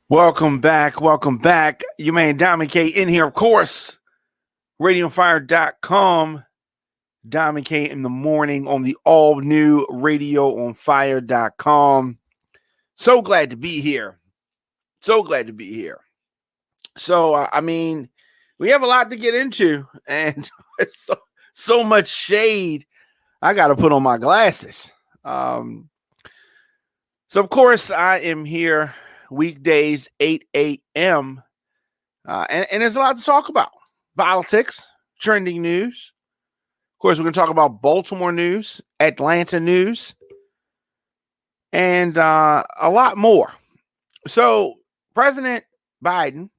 Welcome back. Welcome back. You man, Diamond K in here, of course. RadioOnFire.com. Diamond K in the morning on the all new RadioOnFire.com. So glad to be here. So glad to be here. So, I mean, we have a lot to get into, and it's so much shade. I got to put on my glasses. So, of course, I am here weekdays, 8 a.m. And there's a lot to talk about. Politics, trending news. Of course, we're going to talk about Baltimore news, Atlanta news, and a lot more. So President Biden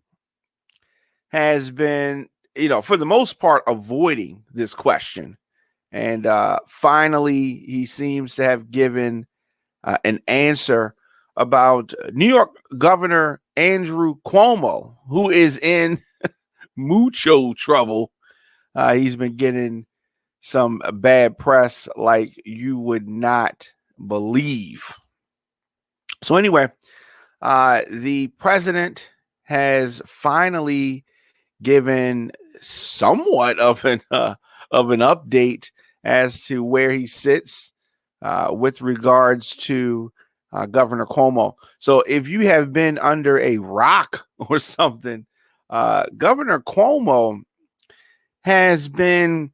has been, for the most part, avoiding this question. And finally, he seems to have given an answer about New York Governor Andrew Cuomo, who is in mucho trouble. He's been getting some bad press like you would not believe. So anyway, the president has finally given somewhat of an update as to where he sits with regards to Governor Cuomo. So if you have been under a rock or something, Governor Cuomo has been,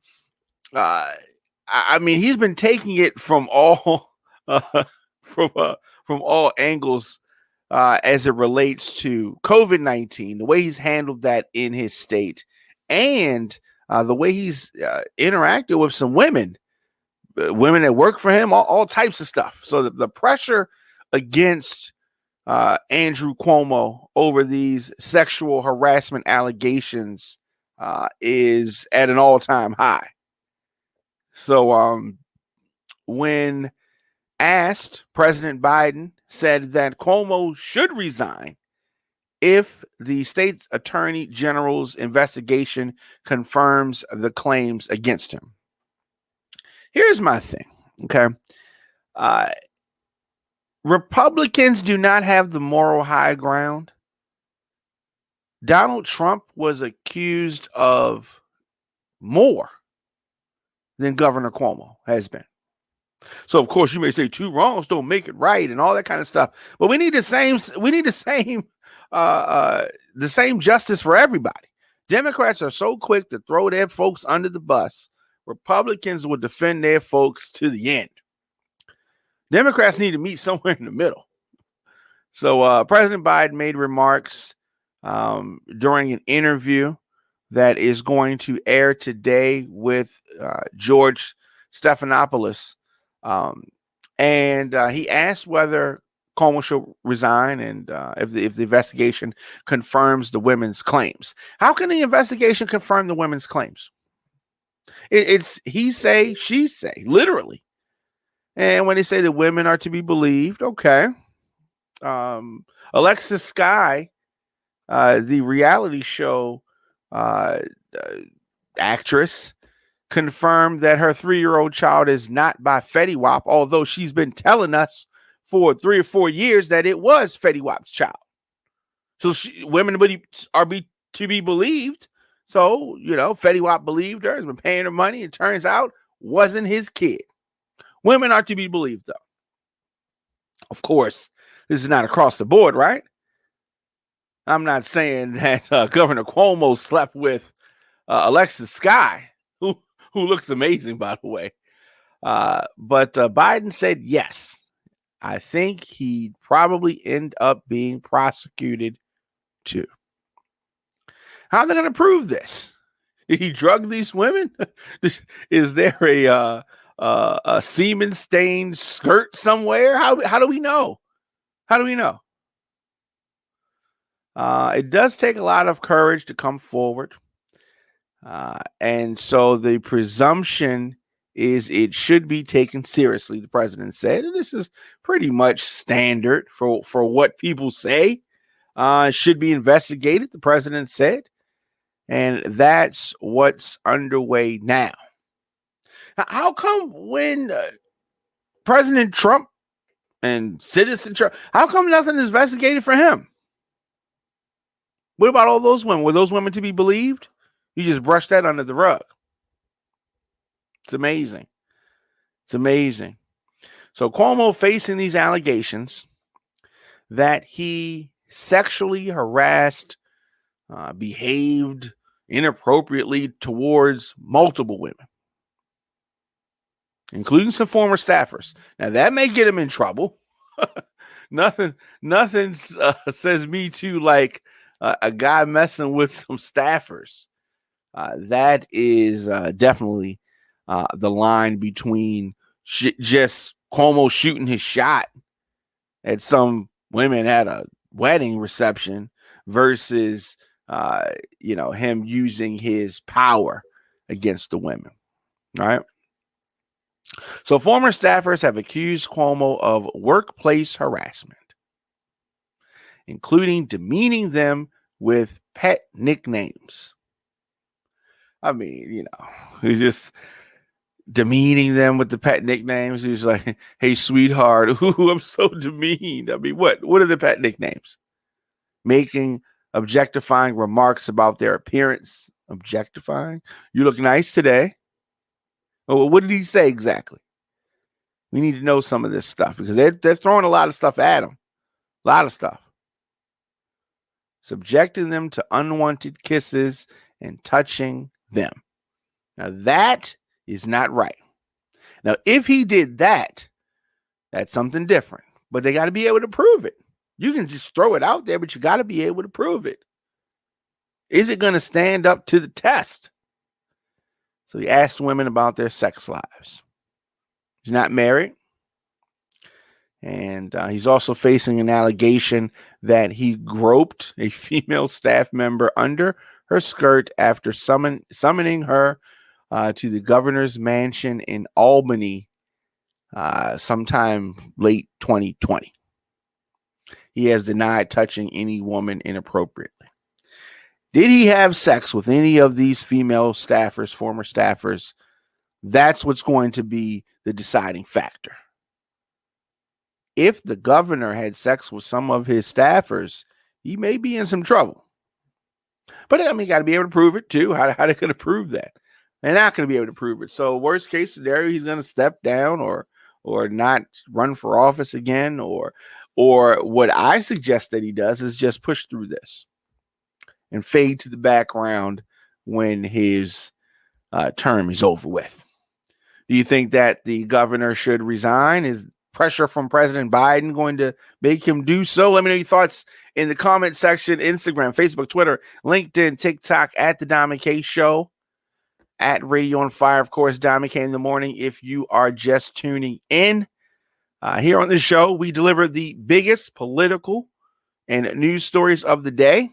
he's been taking it from all from all angles as it relates to COVID-19, the way he's handled that in his state, and the way he's interacted with some women that work for him, all types of stuff. So the pressure against Andrew Cuomo over these sexual harassment allegations is at an all-time high. So when asked, President Biden said that Cuomo should resign if the state attorney general's investigation confirms the claims against him. Here's my thing, okay? Republicans do not have the moral high ground. Donald Trump was accused of more than Governor Cuomo has been. So, of course, you may say two wrongs don't make it right and all that kind of stuff. But we need the same justice for everybody. Democrats are so quick to throw their folks under the bus. Republicans will defend their folks to the end. Democrats need to meet somewhere in the middle. So President Biden made remarks during an interview that is going to air today with George Stephanopoulos. And he asked whether Cuomo should resign and if the investigation confirms the women's claims. How can the investigation confirm the women's claims? It's he say, she say, literally. And when they say that women are to be believed, okay. Alexis Sky, the reality show actress, confirmed that her 3-year-old child is not by Fetty W.A.P, although she's been telling us for 3 or 4 years that it was Fetty W.A.P's child. So women are to be believed. So, Fetty W.A.P believed her, has been paying her money. It turns out wasn't his kid. Women are to be believed, though. Of course, this is not across the board, right? I'm not saying that Governor Cuomo slept with Alexis Sky, who looks amazing, by the way. But Biden said yes. I think he'd probably end up being prosecuted too. How are they going to prove this? Did he drug these women? Is there a semen-stained skirt somewhere? How do we know? How do we know? It does take a lot of courage to come forward. And so the presumption is it should be taken seriously, the president said. And this is pretty much standard for what people say. It should be investigated, the president said. And that's what's underway now. How come when President Trump and citizen Trump, how come nothing is investigated for him? What about all those women? Were those women to be believed? You just brush that under the rug. It's amazing. It's amazing. So Cuomo facing these allegations that he sexually harassed, behaved inappropriately towards multiple women, including some former staffers. Now that may get him in trouble. nothing says me too like a guy messing with some staffers. That is definitely the line between just Cuomo shooting his shot at some women at a wedding reception versus, him using his power against the women. All right. So former staffers have accused Cuomo of workplace harassment, including demeaning them with pet nicknames. I mean, he's just demeaning them with the pet nicknames. He's like, "Hey, sweetheart, ooh, I'm so demeaned." I mean, what are the pet nicknames? Making objectifying remarks about their appearance. Objectifying? You look nice today. Oh, what did he say exactly? We need to know some of this stuff because they're throwing a lot of stuff at him. A lot of stuff. Subjecting them to unwanted kisses and touching them. Now, that is not right. Now, if he did that, that's something different. But they got to be able to prove it. You can just throw it out there, but you got to be able to prove it. Is it going to stand up to the test? So he asked women about their sex lives. He's not married. And he's also facing an allegation that he groped a female staff member under her skirt after summoning her to the governor's mansion in Albany sometime late 2020. He has denied touching any woman inappropriately. Did he have sex with any of these female staffers, former staffers? That's what's going to be the deciding factor. If the governor had sex with some of his staffers, he may be in some trouble. But I mean, you got to be able to prove it too. How are they going to prove that? They're not going to be able to prove it. So worst case scenario, he's going to step down or not run for office again. Or what I suggest that he does is just push through this and fade to the background when his term is over with. Do you think that the governor should resign? Is pressure from President Biden going to make him do so? Let me know your thoughts in the comment section. Instagram, Facebook, Twitter, LinkedIn, TikTok at The Diamond K Show, at Radio on Fire, of course, Diamond K in the morning. If you are just tuning in, here on the show, we deliver the biggest political and news stories of the day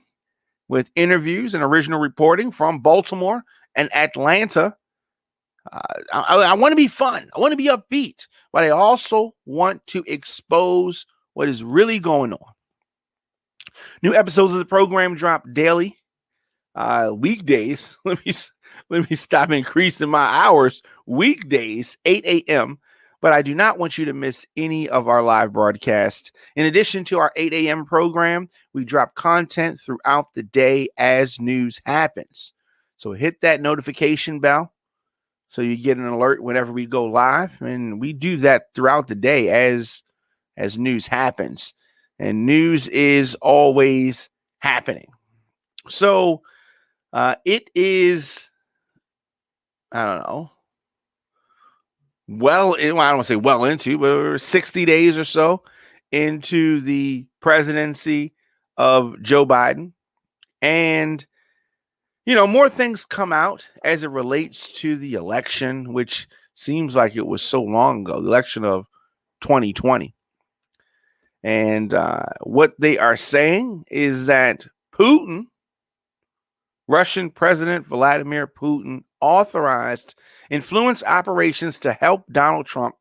with interviews and original reporting from Baltimore and Atlanta. I want to be fun. I want to be upbeat, but I also want to expose what is really going on. New episodes of the program drop daily, weekdays. Let me stop increasing my hours. Weekdays, 8 a.m. But I do not want you to miss any of our live broadcasts. In addition to our 8 a.m. program, we drop content throughout the day as news happens. So hit that notification bell so you get an alert whenever we go live. And we do that throughout the day as news happens. And news is always happening. So it is, I don't know, I don't want to say well into, but we're 60 days or so into the presidency of Joe Biden. And, more things come out as it relates to the election, which seems like it was so long ago, the election of 2020. And what they are saying is that Putin, Russian President Vladimir Putin, authorized influence operations to help Donald Trump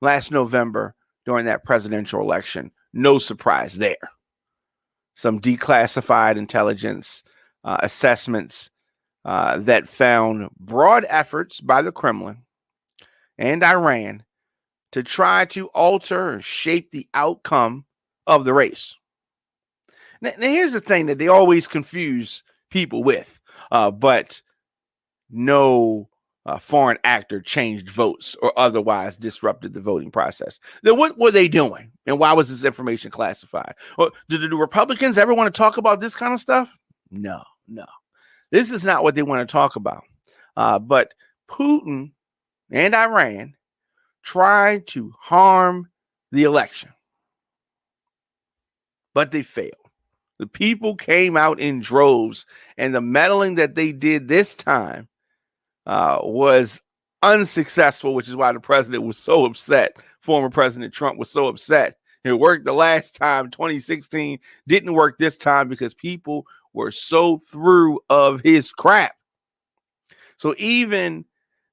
last November during that presidential election. No surprise there. Some declassified intelligence assessments that found broad efforts by the Kremlin and Iran to try to alter or shape the outcome of the race. Now here's the thing that they always confuse people with, but no foreign actor changed votes or otherwise disrupted the voting process. Then what were they doing? And why was this information classified? Or do the Republicans ever want to talk about this kind of stuff? No. This is not what they want to talk about. But Putin and Iran tried to harm the election, but they failed. The people came out in droves, and the meddling that they did this time was unsuccessful, which is why the president was so upset. Former President Trump was so upset. It worked the last time, 2016, didn't work this time because people were so through of his crap. So even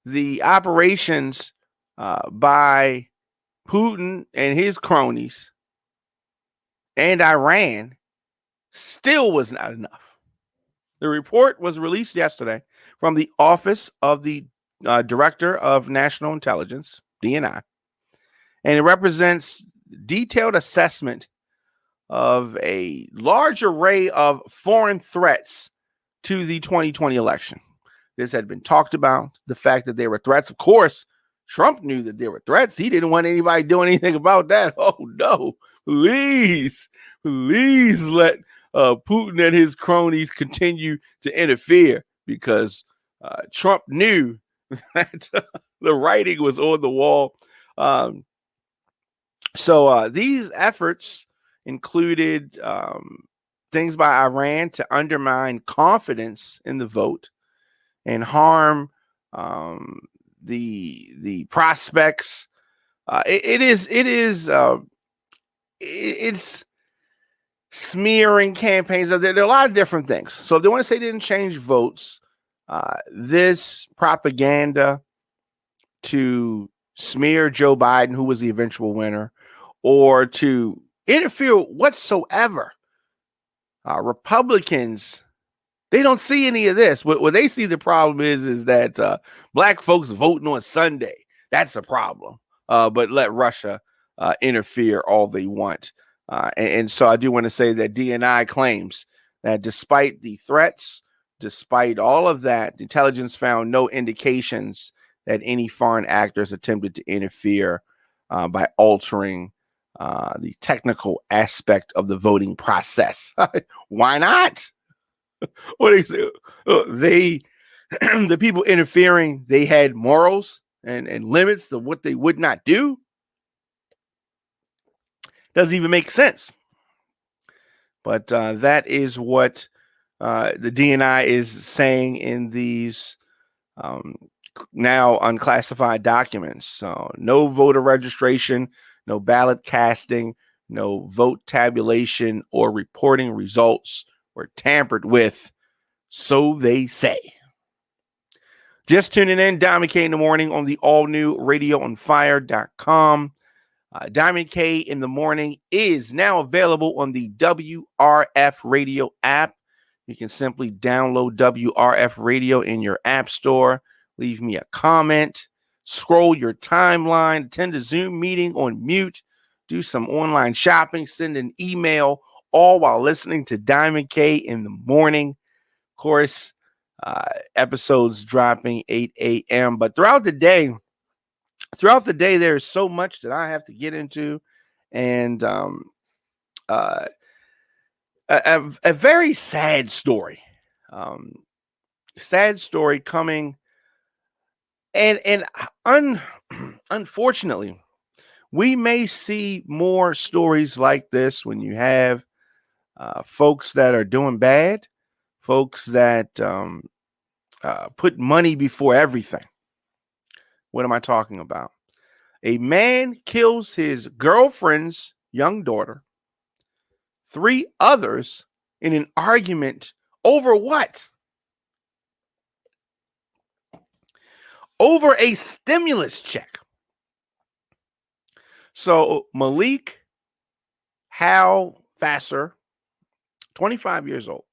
the operations by Putin and his cronies and Iran still was not enough. The report was released yesterday from the Office of the Director of National Intelligence, DNI, and it represents detailed assessment of a large array of foreign threats to the 2020 election. This had been talked about, the fact that there were threats. Of course, Trump knew that there were threats. He didn't want anybody doing anything about that. Oh, no. Please let Putin and his cronies continue to interfere, because Trump knew that the writing was on the wall. So these efforts included things by Iran to undermine confidence in the vote and harm the prospects. It's smearing campaigns. There are a lot of different things. So if they want to say they didn't change votes, this propaganda to smear Joe Biden, who was the eventual winner, or to interfere whatsoever, Republicans, they don't see any of this. What they see the problem is that black folks voting on Sunday. That's a problem. But let Russia interfere all they want. And so I do want to say that DNI claims that despite the threats, despite all of that, the intelligence found no indications that any foreign actors attempted to interfere by altering the technical aspect of the voting process. Why not? What they say? They the people interfering, they had morals and limits to what they would not do. Doesn't even make sense. But that is what the DNI is saying in these now unclassified documents. So no voter registration, no ballot casting, no vote tabulation or reporting results were tampered with, so they say. Just tuning in, Diamond K in the morning on the all-new radioonfire.com. Diamond K in the morning is now available on the WRF radio app. You can simply download WRF radio in your app store. Leave me a comment. Scroll your timeline. Attend a Zoom meeting on mute. Do some online shopping. Send an email, all while listening to Diamond K in the morning. Of course, episodes dropping 8 a.m. But throughout the day, there's so much that I have to get into, and a very sad story. Sad story coming, and unfortunately, we may see more stories like this when you have folks that are doing bad, folks that put money before everything. What am I talking about? A man kills his girlfriend's young daughter, 3 others in an argument over what? Over a stimulus check. So Malik Hal Vassar, 25 years old,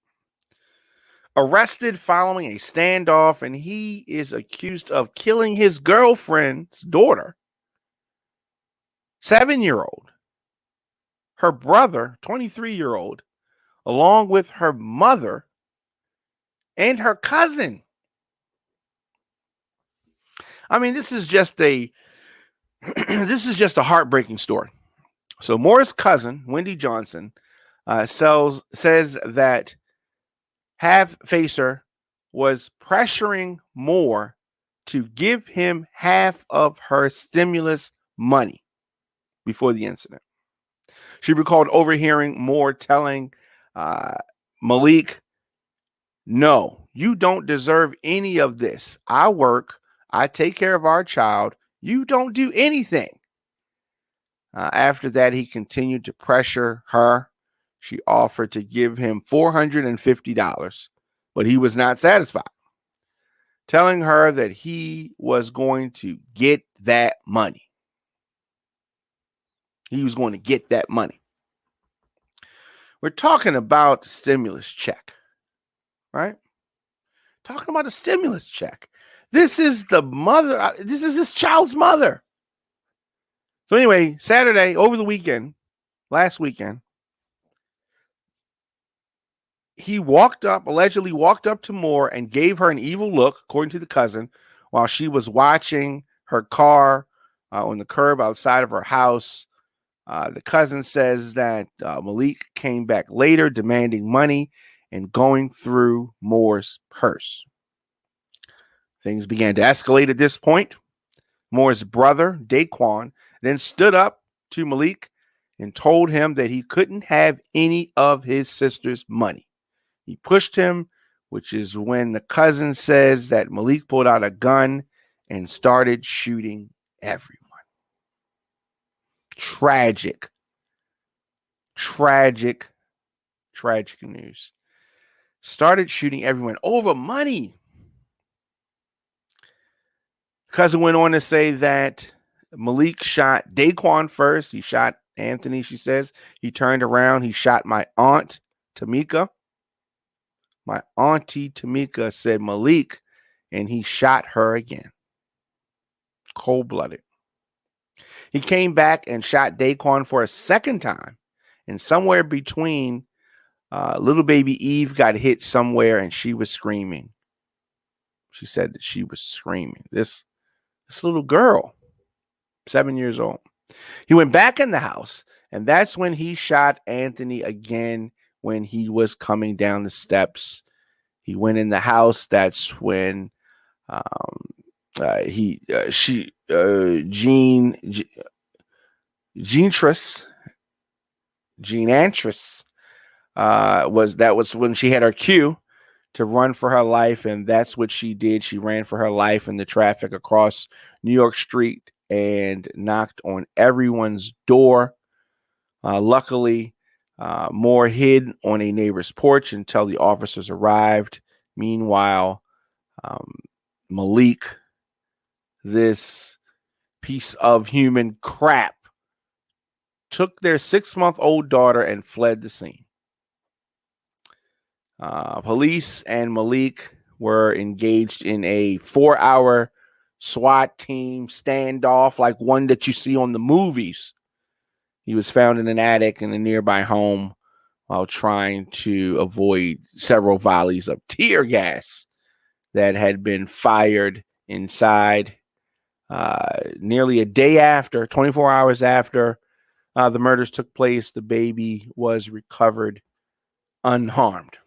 arrested following a standoff, and he is accused of killing his girlfriend's daughter, 7-year-old, her brother, 23-year-old, along with her mother and her cousin. I mean, this is just a heartbreaking story. So Moore's cousin, Wendy Johnson, says that Half Facer was pressuring Moore to give him half of her stimulus money before the incident. She recalled overhearing Moore telling Malik, "No, you don't deserve any of this. I work. I take care of our child. You don't do anything." After that, he continued to pressure her. She offered to give him $450, but he was not satisfied, telling her that he was going to get that money. He was going to get that money. We're talking about the stimulus check, right? Talking about a stimulus check. This is the mother. This is this child's mother. So anyway, Saturday, over the weekend, last weekend, he allegedly walked up to Moore and gave her an evil look, according to the cousin, while she was watching her car on the curb outside of her house. The cousin says that Malik came back later demanding money and going through Moore's purse. Things began to escalate at this point. Moore's brother, Daquan, then stood up to Malik and told him that he couldn't have any of his sister's money. He pushed him, which is when the cousin says that Malik pulled out a gun and started shooting everyone. Tragic news. Started shooting everyone over money. Cousin went on to say that Malik shot Daquan first. He shot Anthony, she says. He turned around. He shot my aunt, Tamika. My auntie, Tamika, said Malik, and he shot her again. Cold-blooded. He came back and shot Daquan for a second time. And somewhere between, little baby Eve got hit somewhere and she was screaming. She said that she was screaming. This little girl, 7 years old. He went back in the house, and that's when he shot Anthony again when he was coming down the steps. He went in the house. That's when Jean Antris was when she had her cue to run for her life, and that's what she did. She ran for her life in the traffic across New York Street and knocked on everyone's door. Luckily, Moore hid on a neighbor's porch until the officers arrived. Meanwhile, Malik, this piece of human crap, took their 6-month-old daughter and fled the scene. Police and Malik were engaged in a 4-hour SWAT team standoff like one that you see on the movies. He was found in an attic in a nearby home while trying to avoid several volleys of tear gas that had been fired inside. Nearly a day after, 24 hours after the murders took place, the baby was recovered unharmed.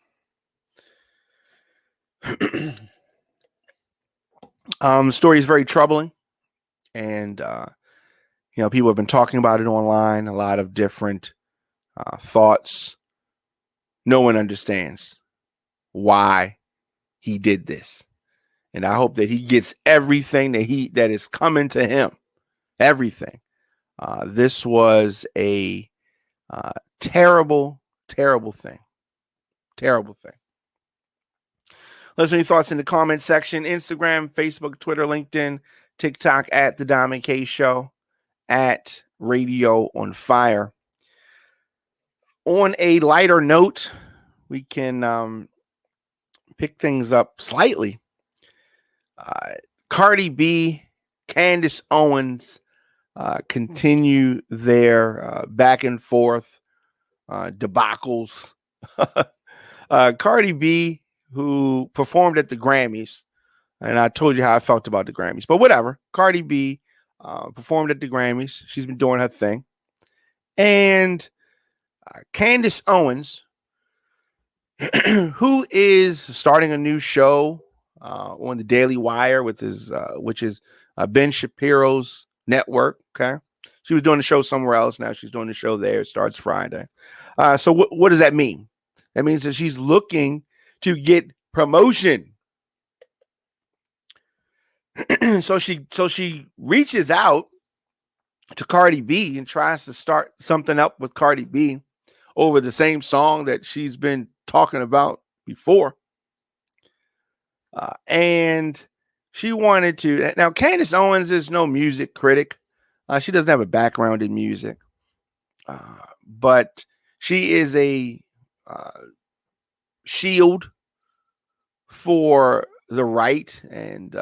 The story is very troubling, and people have been talking about it online. A lot of different thoughts. No one understands why he did this, and I hope that he gets everything that is coming to him. Everything. This was a terrible, terrible thing. Terrible thing. Let us know your thoughts in the comment section. Instagram, Facebook, Twitter, LinkedIn, TikTok at The Diamond K Show, at Radio on Fire. On a lighter note, we can pick things up slightly. Cardi B, Candace Owens continue their back and forth debacles. Cardi B, who performed at the Grammys, and I told you how I felt about the Grammys, but whatever. Cardi B performed at the Grammys. She's been doing her thing. And Candace Owens, who is starting a new show on the Daily Wire with his, which is Ben Shapiro's network. Okay, she was doing the show somewhere else. Now she's doing the show there. It starts Friday. So what does that mean? That means that she's looking to get promotion. so she reaches out to Cardi B and tries to start something up with Cardi B over the same song that she's been talking about before. And she wanted to. Now, Candace Owens is no music critic. She doesn't have a background in music. But she is a shield for the right and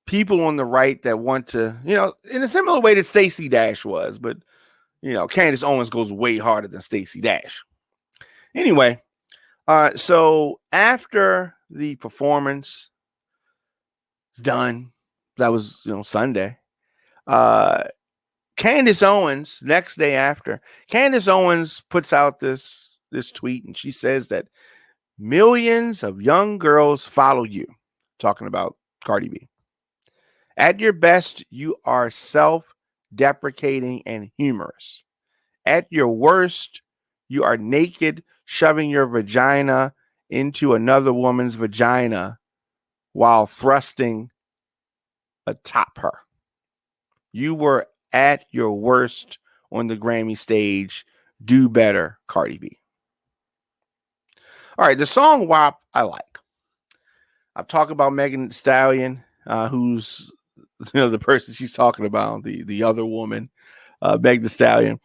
people on the right that want to, in a similar way that Stacey Dash was, but Candace Owens goes way harder than Stacey Dash. Anyway, so after the performance is done, that was Sunday. Candace Owens, next day after, Candace Owens puts out this tweet, and she says that millions of young girls follow you, talking about Cardi B. At your best, you are self-deprecating and humorous. At your worst, you are naked, shoving your vagina into another woman's vagina while thrusting atop her. You were at your worst on the Grammy stage. Do better, Cardi B. All right, the song WAP I like. I've talked about Megan Thee Stallion, who's the person she's talking about, the other woman, Meg Thee Stallion.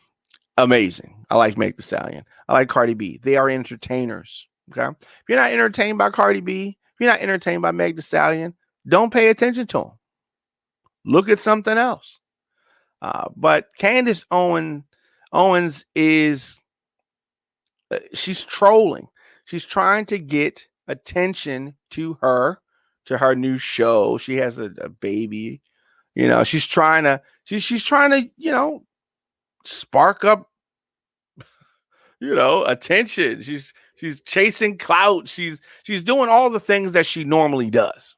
Amazing. I like Meg Thee Stallion. I like Cardi B. They are entertainers. Okay. If you're not entertained by Cardi B, if you're not entertained by Meg Thee Stallion, don't pay attention to them. Look at something else. But Candace Owens is she's trolling. She's trying to get attention to her new show. She has a baby. She's trying to spark up attention. She's chasing clout. She's doing all the things that she normally does.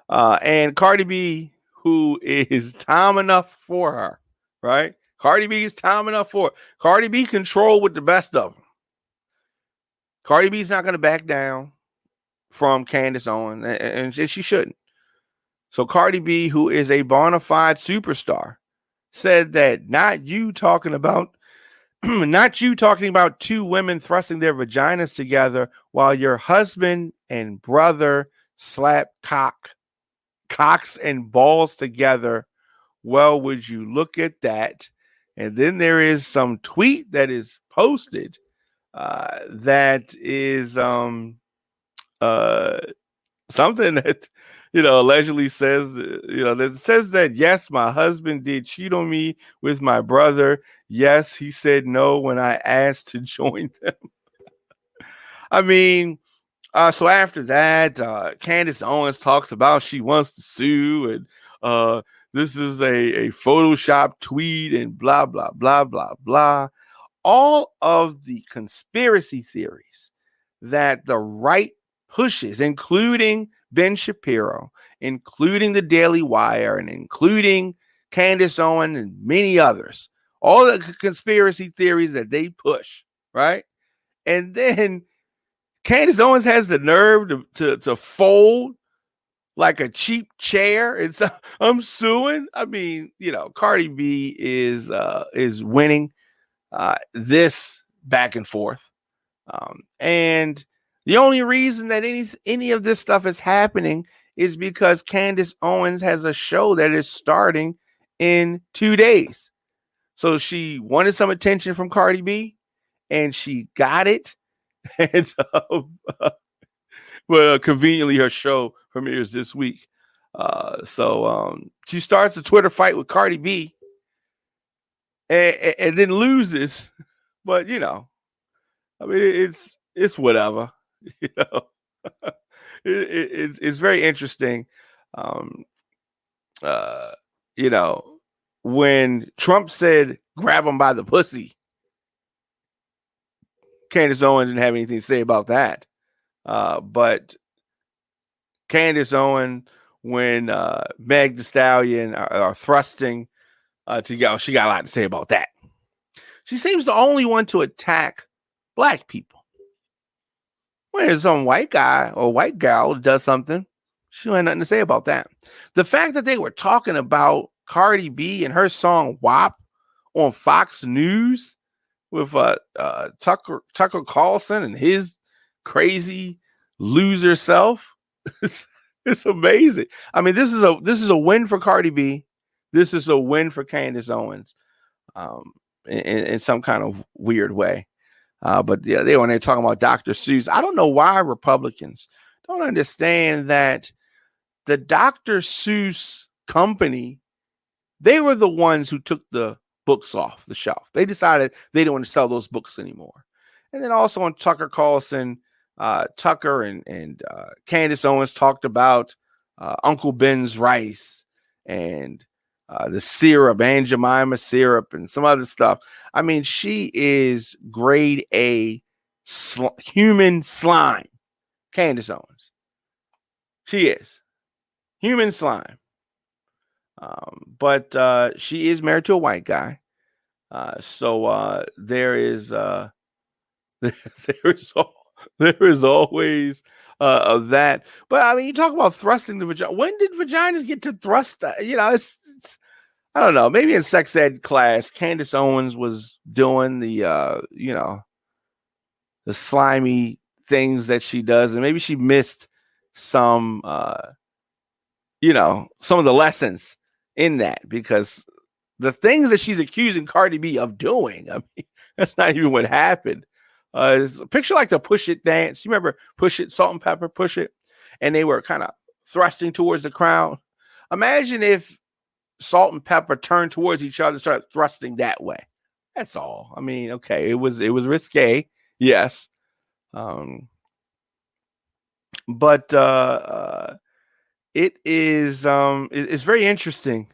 And Cardi B, who is time enough for her, right? Cardi B is time enough for her. Cardi B control with the best of them. Cardi B's not going to back down from Candace Owens, and she shouldn't. So Cardi B, who is a bona fide superstar, said that not you talking about two women thrusting their vaginas together while your husband and brother slap cocks and balls together. Well, would you look at that? And then there is some tweet that is posted that is something that allegedly says that says that yes, my husband did cheat on me with my brother. Yes, he said no when I asked to join them. I mean, so after that, Candace Owens talks about she wants to sue, and this is a Photoshop tweet, and blah blah blah blah blah. All of the conspiracy theories that the right pushes, including Ben Shapiro, including the Daily Wire, and including Candace Owens and many others, all the conspiracy theories that they push, right? And then Candace Owens has the nerve to fold like a cheap chair and so I'm suing. I mean, Cardi B is winning this back and forth. And the only reason that any of this stuff is happening is because Candace Owens has a show that is starting in 2 days. So she wanted some attention from Cardi B, and she got it. And well, conveniently, her show premieres this week. So she starts a Twitter fight with Cardi B, and then loses. But I mean, it's whatever. You know, it's very interesting. Um, uh, you know, when Trump said "grab him by the pussy," Candace Owens didn't have anything to say about that. But Candace Owens, when Meg the Stallion are thrusting to go, she got a lot to say about that. She seems the only one to attack black people. When there's some white guy or white gal does something, she don't have nothing to say about that. The fact that they were talking about Cardi B and her song "W.A.P" on Fox News with Tucker Carlson and his crazy loser self, it's amazing. I mean, this is a win for Cardi B. This is a win for Candace Owens, in some kind of weird way. But yeah, they when they're talking about Dr. Seuss, I don't know why Republicans don't understand that the Dr. Seuss company, they were the ones who took the books off the shelf. They decided they didn't want to sell those books anymore. And then also on Tucker Carlson, Tucker and Candace Owens talked about Uncle Ben's rice and the syrup, Aunt Jemima syrup, and some other stuff. I mean, she is grade A human slime, Candace Owens. She is human slime. But she is married to a white guy. So there is there is always of that. But I mean, you talk about thrusting the vagina. When did vaginas get to thrust? It's I don't know. Maybe in sex ed class, Candace Owens was doing the the slimy things that she does, and maybe she missed some some of the lessons in that, because the things that she's accusing Cardi B of doing, I mean, that's not even what happened. It's a picture like the Push It dance. You remember Push It, Salt and Pepper, Push It? And they were kind of thrusting towards the crowd. Imagine if Salt and Pepper turned towards each other and started thrusting that way. That's all. I mean, okay, it was risque, yes. But it's very interesting.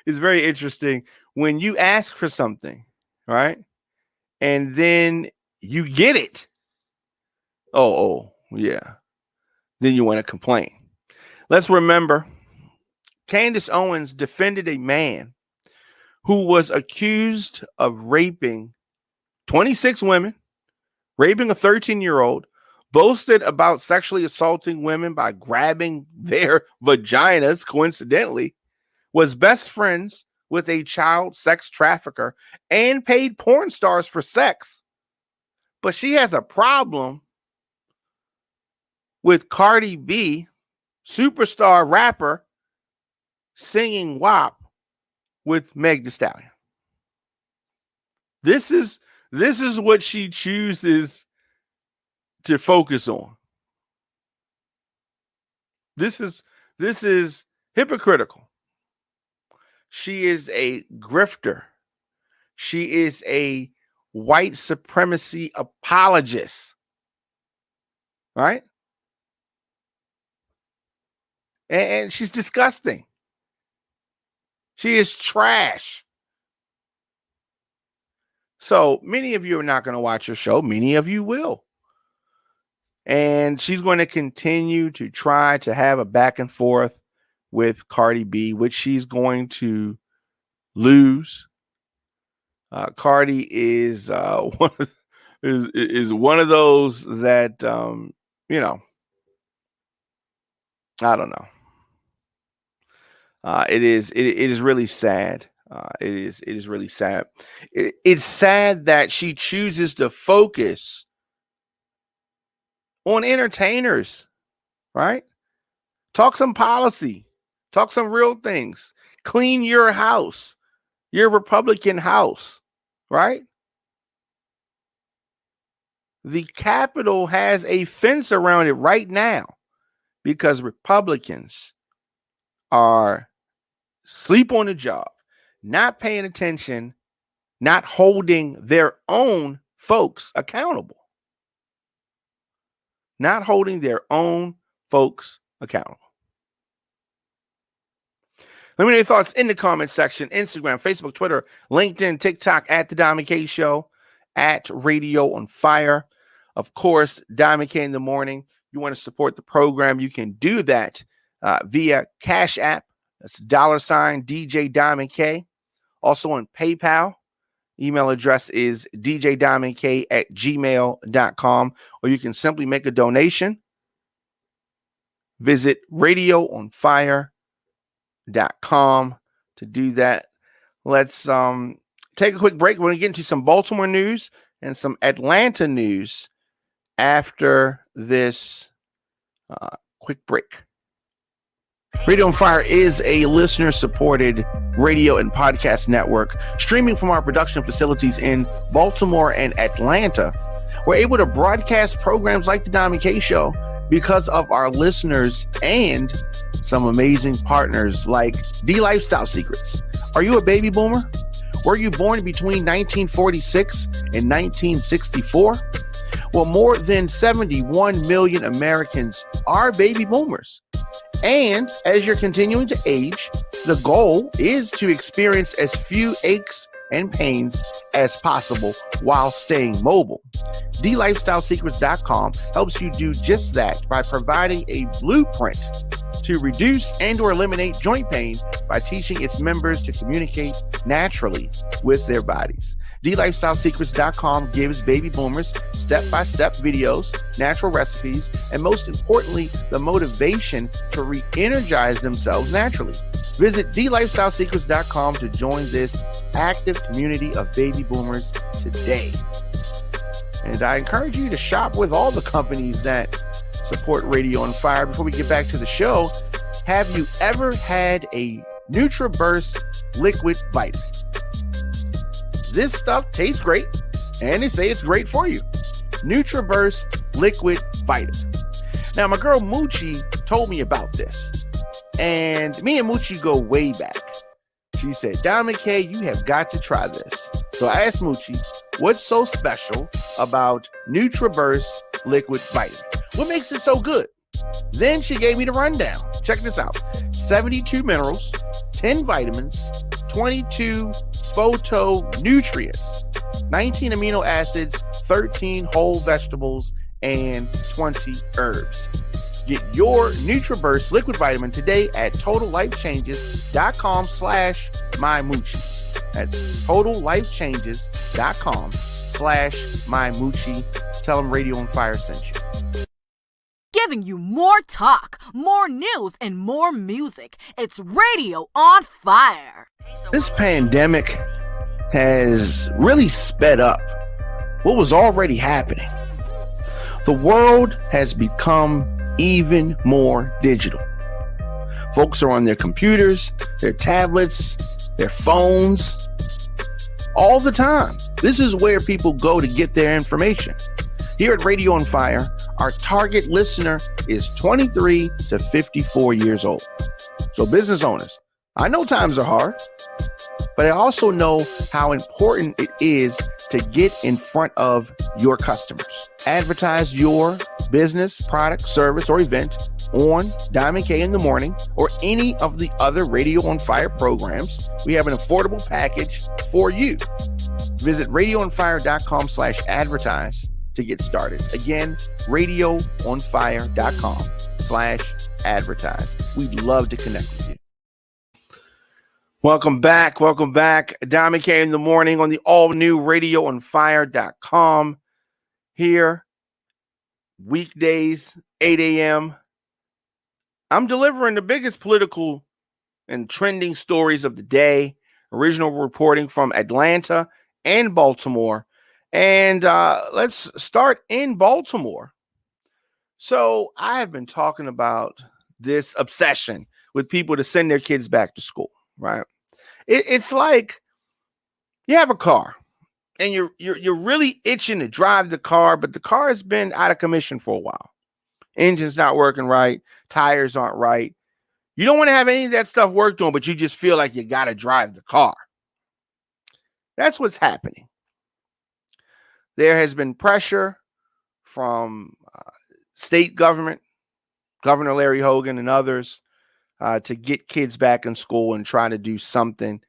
It's very interesting when you ask for something, right? And then you get it. Oh, yeah. Then you want to complain. Let's remember, Candace Owens defended a man who was accused of raping 26 women, raping a 13-year-old, boasted about sexually assaulting women by grabbing their vaginas, coincidentally, was best friends with a child sex trafficker, and paid porn stars for sex. But she has a problem with Cardi B, superstar rapper, singing WAP with Meg Thee Stallion. This is what she chooses to focus on. This is hypocritical. She is a grifter. She is a white supremacy apologist. Right? And she's disgusting. She is trash. So many of you are not going to watch her show. Many of you will. And she's going to continue to try to have a back and forth with Cardi B, which she's going to lose. Cardi is one of those that I don't know. It is really sad. It is really sad. It's sad that she chooses to focus on entertainers, right? Talk some policy, talk some real things, clean your house, your Republican house, right? The Capitol has a fence around it right now because Republicans are asleep on the job, not paying attention, not holding their own folks accountable. Not holding their own folks accountable. Let me know your thoughts in the comment section. Instagram, Facebook, Twitter, LinkedIn, TikTok, at The Diamond K Show, at Radio on Fire. Of course, Diamond K in the morning. You want to support the program, you can do that via Cash App. That's $ DJ Diamond K. Also on PayPal. Email address is djdiamondk@gmail.com, or you can simply make a donation. Visit radioonfire.com to do that. Let's take a quick break. We're going to get into some Baltimore news and some Atlanta news after this quick break. Radio on Fire is a listener-supported radio and podcast network streaming from our production facilities in Baltimore and Atlanta. We're able to broadcast programs like The Diamond K Show because of our listeners and some amazing partners like D Lifestyle Secrets. Are you a baby boomer? Were you born between 1946 and 1964? Well, more than 71 million Americans are baby boomers. And as you're continuing to age, the goal is to experience as few aches and pains as possible while staying mobile. DLifestyleSecrets.com helps you do just that by providing a blueprint to reduce and or eliminate joint pain by teaching its members to communicate naturally with their bodies. DLifestyleSecrets.com gives baby boomers step-by-step videos, natural recipes, and most importantly, the motivation to re-energize themselves naturally. Visit DLifestyleSecrets.com to join this active community of baby boomers today. And I encourage you to shop with all the companies that support Radio on Fire. Before we get back to the show, have you ever had a NutriBurst liquid vitamin? This stuff tastes great, and they say it's great for you. NutriBurst liquid vitamin. Now, my girl Moochie told me about this, and me and Moochie go way back. She said, Diamond K, you have got to try this. So I asked Moochie, what's so special about NutriBurst liquid vitamin? What makes it so good? Then she gave me the rundown. Check this out. 72 minerals, 10 vitamins, 22 phytonutrients, 19 amino acids, 13 whole vegetables, and 20 herbs. Get your NutriBurst liquid vitamin today at totallifechanges.com/mymoochie. That's totallifechanges.com/mymoochie. Tell them Radio on Fire sent you. Giving you more talk, more news, and more music. It's Radio on Fire. This pandemic has really sped up what was already happening. The world has become even more digital. Folks are on their computers, their tablets, their phones, all the time. This is where people go to get their information. Here at Radio on Fire, our target listener is 23 to 54 years old. So business owners, I know times are hard, but I also know how important it is to get in front of your customers. Advertise your business, product, service, or event on Diamond K in the Morning or any of the other Radio on Fire programs. We have an affordable package for you. Visit radioonfire.com/advertise to get started. Again, radioonfire.com/advertise. We'd love to connect with you. Welcome back. Welcome back. Diamond K in the Morning on the all-new radioonfire.com. Here, weekdays, 8 a.m. I'm delivering the biggest political and trending stories of the day. Original reporting from Atlanta and Baltimore. And let's start in Baltimore. So I have been talking about this obsession with people to send their kids back to school, right? It's like you have a car and you're really itching to drive the car, but the car has been out of commission for a while. Engine's not working right, tires aren't right. You don't want to have any of that stuff worked on, but you just feel like you got to drive the car. That's what's happening. There has been pressure from state government, Governor Larry Hogan and others, to get kids back in school and try to do something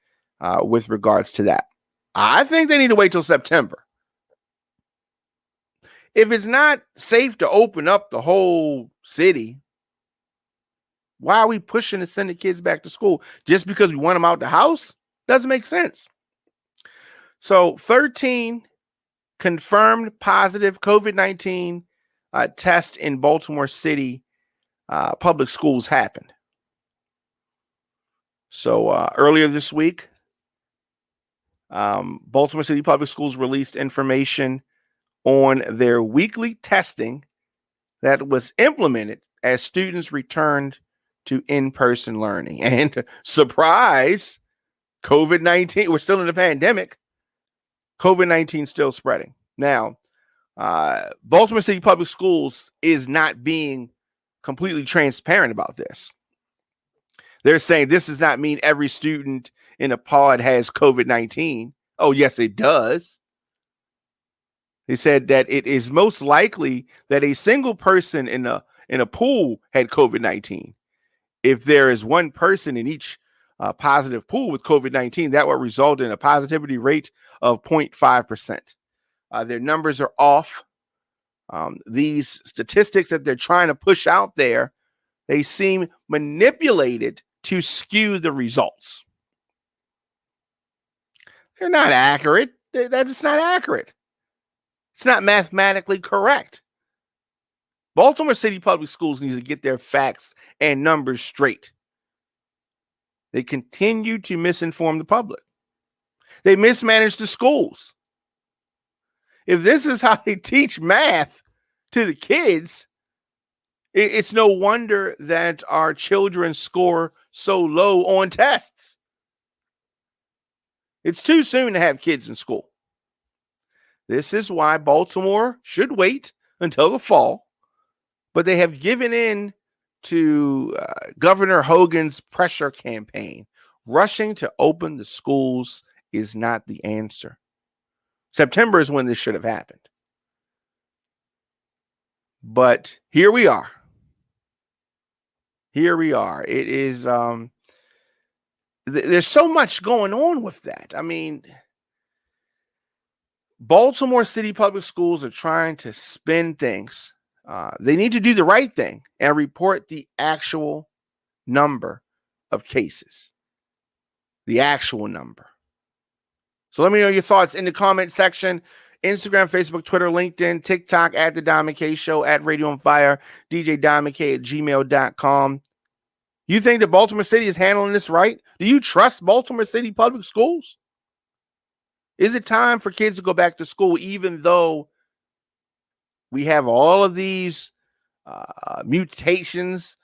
with regards to that. I think they need to wait till September. If it's not safe to open up the whole city, why are we pushing to send the kids back to school? Just because we want them out the house? Doesn't make sense. So 13 confirmed positive COVID-19 tests in Baltimore City public schools happened. So earlier this week, Baltimore City Public Schools released information on their weekly testing that was implemented as students returned to in-person learning. And surprise, COVID-19, we're still in the pandemic. COVID-19 still spreading. Now, Baltimore City Public Schools is not being completely transparent about this. They're saying this does not mean every student in a pod has COVID-19. Oh, yes, it does. They said that it is most likely that a single person in a pool had COVID-19. If there is one person in each positive pool with COVID-19, that will result in a positivity rate of 0.5%. Their numbers are off. These statistics that they're trying to push out there, they seem manipulated to skew the results. They're not accurate. That's not accurate. It's not mathematically correct. Baltimore City Public Schools needs to get their facts and numbers straight. They continue to misinform the public. They mismanage the schools. If this is how they teach math to the kids, it's no wonder that our children score so low on tests. It's too soon to have kids in school. This is why Baltimore should wait until the fall, but they have given in to Governor Hogan's pressure campaign. Rushing to open the schools is not the answer. September is when this should have happened. But here we are. Here we are. It is, there's so much going on with that. I mean, Baltimore City Public Schools are trying to spin things. They need to do the right thing and report the actual number of cases. The actual number. So let me know your thoughts in the comment section. Instagram, Facebook, Twitter, LinkedIn, TikTok, at The Diamond K Show, at Radio on Fire, djdiamondk@gmail.com. You think that Baltimore City is handling this right? Do you trust Baltimore City Public Schools? Is it time for kids to go back to school, even though we have all of these mutations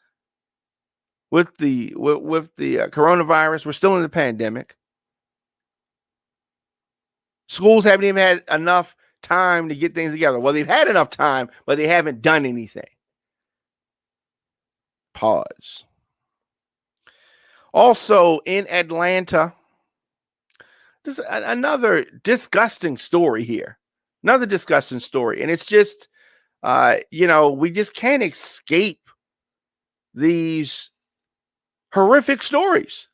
with the coronavirus? We're still in the pandemic. Schools haven't even had enough time to get things together. Well, they've had enough time, but they haven't done anything. Pause. Also in Atlanta, just another disgusting story here. Another disgusting story. And it's just, we just can't escape these horrific stories.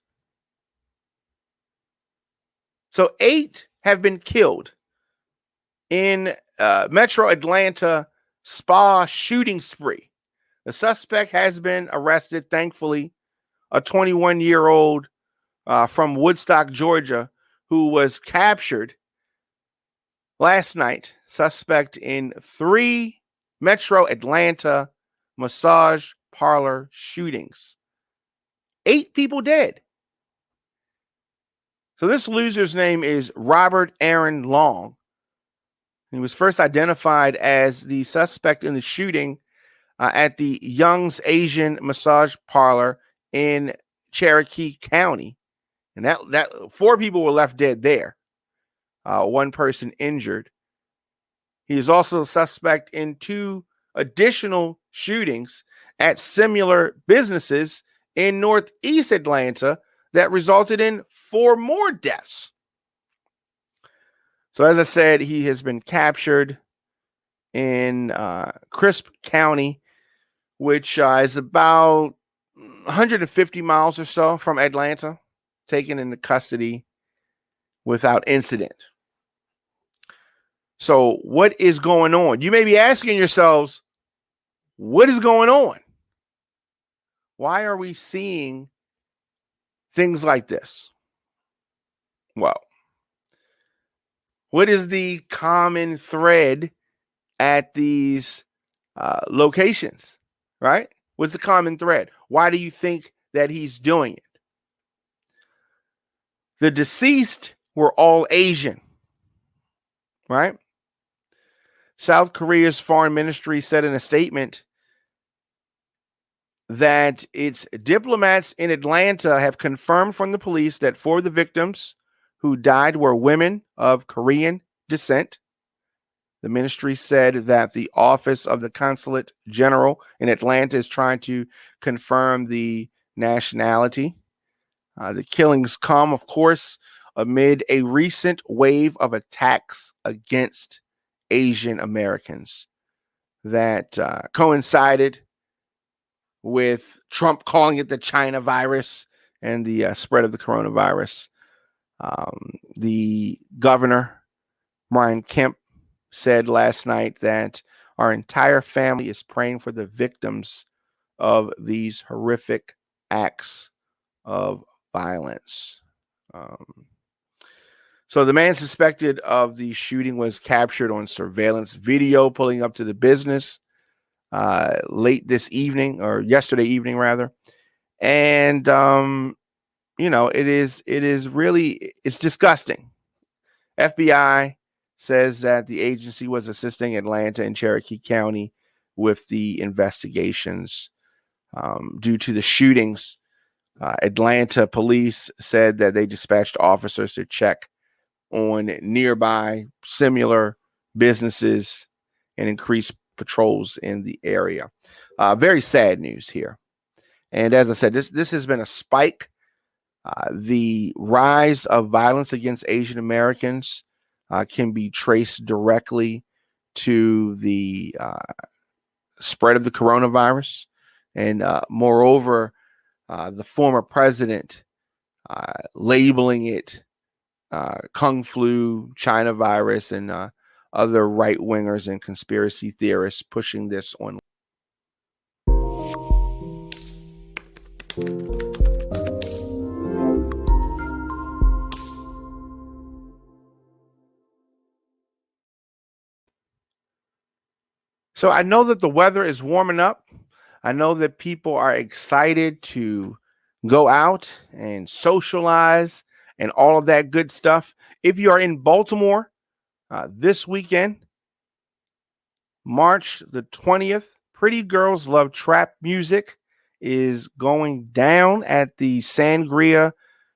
So 8 have been killed in Metro Atlanta spa shooting spree. The suspect has been arrested, thankfully, a 21-year-old from Woodstock, Georgia, who was captured last night, suspect in 3 Metro Atlanta massage parlor shootings. 8 people dead. So this loser's name is Robert Aaron Long. He was first identified as the suspect in the shooting at the Young's Asian Massage Parlor in Cherokee County. And that 4 people were left dead there. one person injured. He is also a suspect in 2 additional shootings at similar businesses in Northeast Atlanta that resulted in 4 more deaths. So as I said, he has been captured in Crisp County, which is about 150 miles or so from Atlanta, taken into custody without incident. So what is going on? You may be asking yourselves, what is going on? Why are we seeing things like this? Well, what is the common thread at these locations, right? What's the common thread? Why do you think that he's doing it? The deceased were all Asian, right? South Korea's foreign ministry said in a statement that its diplomats in Atlanta have confirmed from the police that 4 of the victims who died were women of Korean descent. The ministry said that the office of the consulate general in Atlanta is trying to confirm the nationality. The killings come, of course, amid a recent wave of attacks against Asian Americans that coincided with Trump calling it the China virus and the spread of the coronavirus. The governor, Brian Kemp, said last night that our entire family is praying for the victims of these horrific acts of violence. So the man suspected of the shooting was captured on surveillance video pulling up to the business late this evening, or yesterday evening rather. And it is really, it's disgusting. FBI says that the agency was assisting Atlanta and Cherokee County with the investigations due to the shootings. Atlanta police said that they dispatched officers to check on nearby similar businesses and increase patrols in the area. Very sad news here. And as I said, this has been a spike. The rise of violence against Asian Americans can be traced directly to the spread of the coronavirus. And moreover, the former president labeling it Kung Flu, China virus, and other right-wingers and conspiracy theorists pushing this on. So I know that the weather is warming up. I know that people are excited to go out and socialize and all of that good stuff. If you are in Baltimore this weekend, March the 20th, Pretty Girls Love Trap Music is going down at the Sangria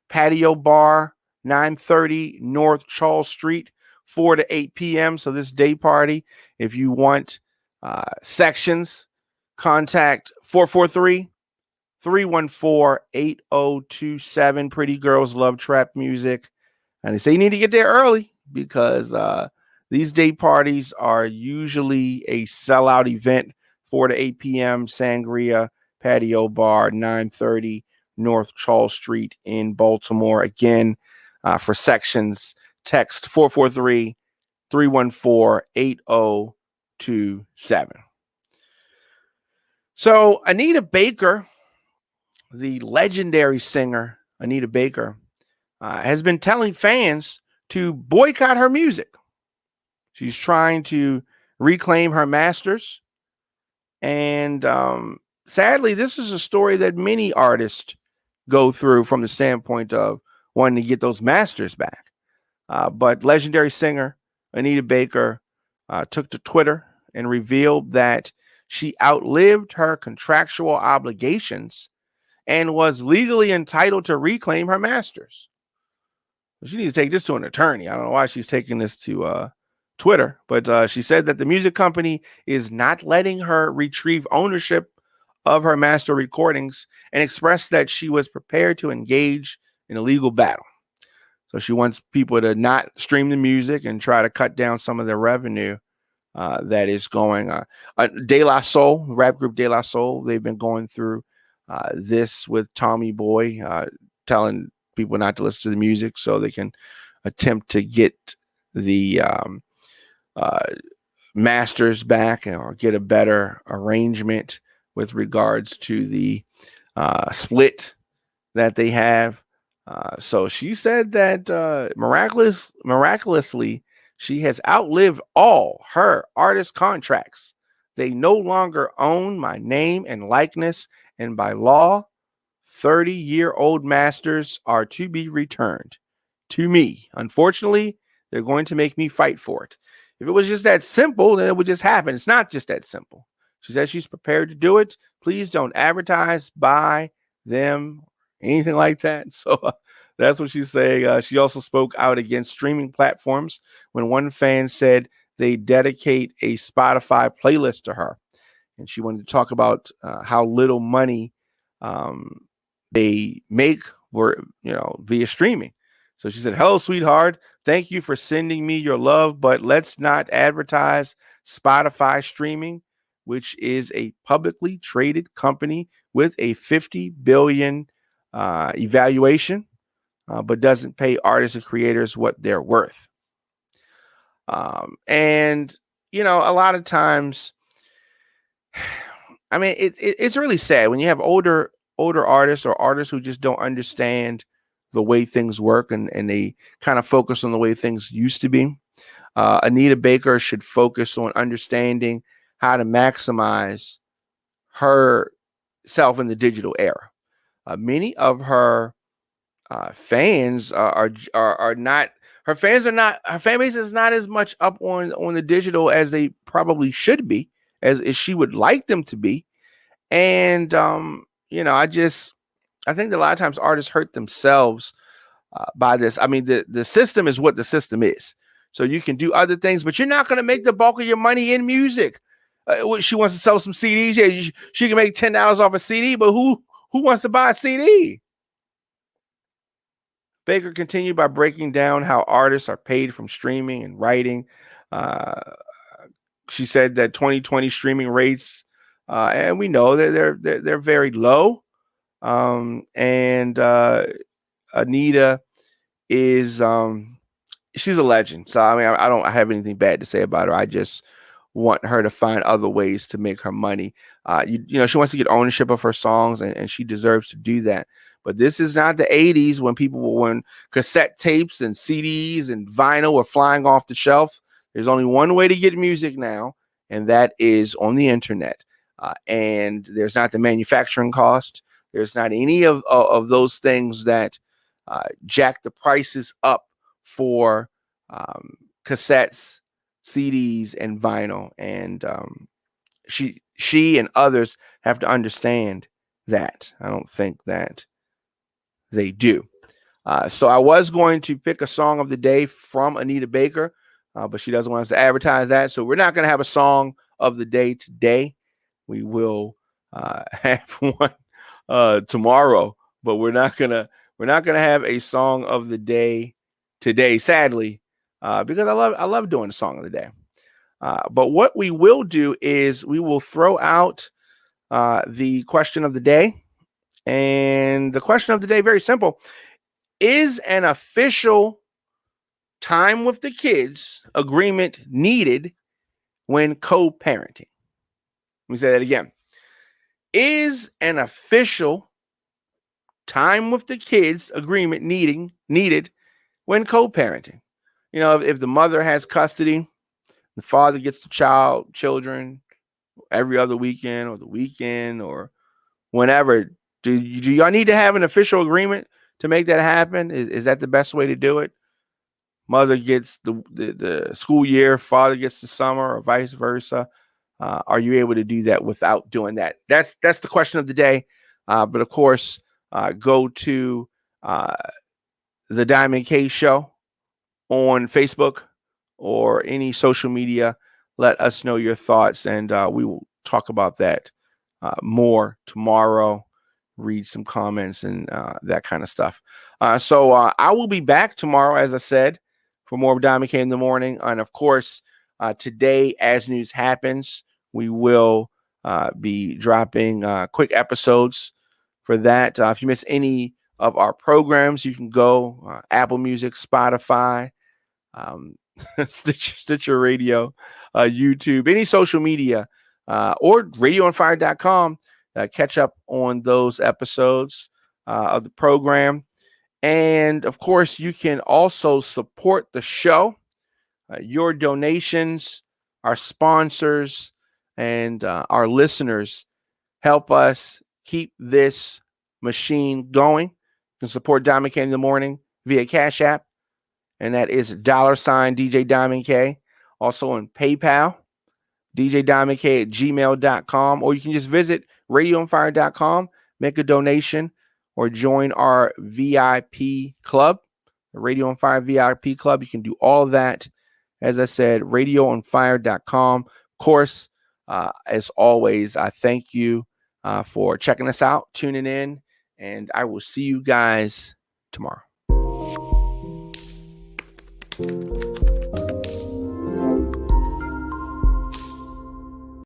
Patio Bar, 930 North Charles Street, 4 to 8 p.m. So this day party, if you want sections, contact 443-314-8027. Pretty Girls Love Trap Music. And they say you need to get there early because these day parties are usually a sellout event. 4 to 8 p.m. Sangria Patio Bar, 930 North Charles Street in Baltimore. Again, for sections, text 443-314-8027. So Anita Baker, the legendary singer Anita Baker, has been telling fans to boycott her music. She's trying to reclaim her masters. And sadly, this is a story that many artists go through from the standpoint of wanting to get those masters back. But legendary singer Anita Baker took to Twitter and revealed that she outlived her contractual obligations and was legally entitled to reclaim her masters. She needs to take this to an attorney. I don't know why she's taking this to Twitter, but she said that the music company is not letting her retrieve ownership of her master recordings and expressed that she was prepared to engage in a legal battle. So she wants people to not stream the music and try to cut down some of their revenue that is going on. De La Soul, rap group De La Soul, they've been going through this with Tommy Boy, telling people not to listen to the music so they can attempt to get the masters back or get a better arrangement with regards to the split that they have. So she said that miraculously, she has outlived all her artist contracts. They no longer own my name and likeness, and by law, 30-year-old masters are to be returned to me. Unfortunately, they're going to make me fight for it. If it was just that simple, then it would just happen. It's not just that simple. She says she's prepared to do it. Please don't advertise, buy them, anything like that. So that's what she's saying. She also spoke out against streaming platforms when one fan said they dedicate a Spotify playlist to her. And she wanted to talk about how little money they make via streaming. So she said, "Hello, sweetheart. Thank you for sending me your love, but let's not advertise Spotify streaming, which is a publicly traded company with a 50 billion evaluation, but doesn't pay artists and creators what they're worth." And a lot of times, I mean, it's really sad when you have older artists or artists who just don't understand the way things work and they kind of focus on the way things used to be. Anita Baker should focus on understanding how to maximize herself in the digital era. Many of her fans are not. Her fan base is not as much up on the digital as they probably should be, as she would like them to be. And I think that a lot of times artists hurt themselves by this. I mean, the system is what the system is. So you can do other things, but you're not going to make the bulk of your money in music. She wants to sell some CDs. Yeah, she can make $10 off a CD, but who wants to buy a CD? Baker continued by breaking down how artists are paid from streaming and writing. She said that 2020 streaming rates, and we know that they're very low. And Anita is she's a legend. So I mean, I don't have anything bad to say about her. I just want her to find other ways to make her money. She wants to get ownership of her songs, and she deserves to do that. But this is not the 80s when cassette tapes and CDs and vinyl were flying off the shelf. There's only one way to get music now, and that is on the internet. And there's not the manufacturing cost. There's not any of those things that jack the prices up for cassettes, CDs, and vinyl. And she and others have to understand that. I don't think that they do. So I was going to pick a song of the day from Anita Baker, but she doesn't want us to advertise that. So we're not going to have a song of the day today. We will have one tomorrow, but we're not gonna have a song of the day today, sadly, because I love doing the song of the day. But what we will do is we will throw out the question of the day. And the question of the day, very simple. Is an official time with the kids agreement needed when co-parenting? Let me say that again. Is an official time with the kids agreement needed when co-parenting? If the mother has custody, the father gets the children every other weekend or the weekend or whenever. Do y'all need to have an official agreement to make that happen? Is that the best way to do it? Mother gets the school year, father gets the summer, or vice versa. Are you able to do that without doing that? That's the question of the day. But of course, go to the Diamond K Show on Facebook or any social media. Let us know your thoughts, and we will talk about that more tomorrow. Read some comments and that kind of stuff. So I will be back tomorrow, as I said, for more of Diamond K in the morning. And of course, today, as news happens, we will be dropping quick episodes for that. If you miss any of our programs, you can go Apple Music, Spotify, Stitcher Radio, YouTube, any social media, or radioonfire.com. Catch up on those episodes of the program. And of course, you can also support the show. Your donations, our sponsors, and our listeners help us keep this machine going. You can support Diamond K in the morning via Cash App, and that is $ DJ Diamond K. Also on PayPal, djdiamondk@gmail.com, or you can just visit radioonfire.com, make a donation, or join our VIP club, the Radio on Fire VIP club. You can do all that. As I said, radioonfire.com. Of course, as always, I thank you for checking us out, tuning in, and I will see you guys tomorrow.